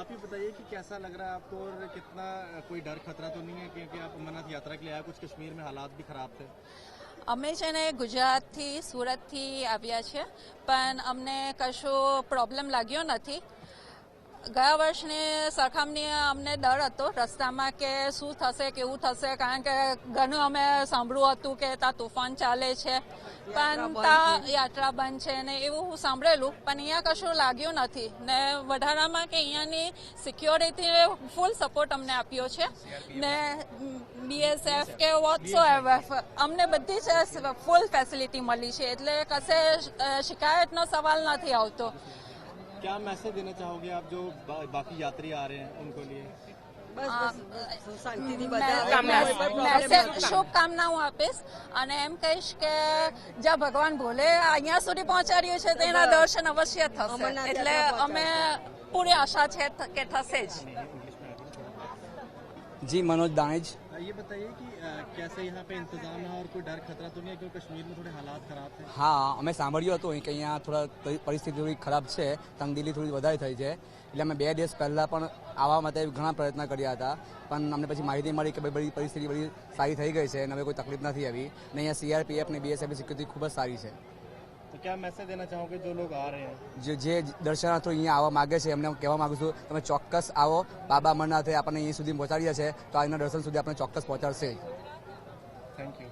आप ही बताइए कि कैसा लग रहा है आपको और कितना कोई डर खतरा तो नहीं है क्योंकि आप अमरनाथ यात्रा के लिए आया, कुछ कश्मीर में हालात भी खराब थे। અમે છે ને ગુજરાતથી સુરતથી આવ્યા છે પણ અમને કશો પ્રોબ્લેમ લાગ્યો નથી. ગયા વર્ષની સરખામણીએ અમને ડર હતો રસ્તામાં કે શું થશે કેવું થશે કારણ કે ઘણું અમે સાંભળ્યું હતું કે ત્યાં તોફાન ચાલે છે પણ ત્યાં યાત્રા બંધ છે ને એવું સાંભળેલું પણ અહીંયા કશું લાગ્યું નથી ને વધારામાં કે અહીંયાની સિક્યોરિટીએ ફૂલ સપોર્ટ અમને આપ્યો છે ને BSF કે વોટ્સએવર અમને બધી જ ફૂલ ફેસિલિટી મળી છે એટલે કશે શિકાયતનો સવાલ નથી આવતો. क्या मैसेज देना चाहोगे आप जो बाकी यात्री आ रहे हैं उनको लिए? શુભકામનાઓ આપીશ અને એમ કહીશ કે જ્યાં ભગવાન ભોલે અહીંયા સુધી પહોંચાડ્યું છે તેના દર્શન અવશ્ય થશે એટલે અમે પૂરી આશા છે કે થશે જ. जी मनोज दानिज. ये बताइए कि कैसे यहाँ पे इंतजाम है और कोई डर खतरा तो नहीं है क्योंकि कश्मीर में थोड़े हालात खराब थे? હા અમે સાંભળ્યું હતું કે અહીંયા થોડા પરિસ્થિતિ થોડી ખરાબ છે, તંગદિલી થોડી વધારે થઈ છે એટલે અમે 2 દિવસ પહેલાં પણ આવવા માટે ઘણા પ્રયત્ન કર્યા હતા પણ અમને પછી માહિતી મળી કે બધી પરિસ્થિતિ બધી સારી થઈ ગઈ છે અને હવે કોઈ તકલીફ નથી આવી અને અહીંયા CRPF ને BSF ની સિક્યુરિટી ખૂબ જ સારી છે. तो क्या मैसेज देना चाहोगे जो लोग आ रहे हैं? જે દર્શનાર્થીઓ અહીંયા આવવા માગે છે એમને હું કહેવા માગું છું તમે ચોક્કસ આવો. બાબા અમરનાથે આપણને અહીં સુધી પહોંચાડ્યા છે તો આજના દર્શન સુધી આપણે ચોક્કસ પહોંચાડશે. Thank you.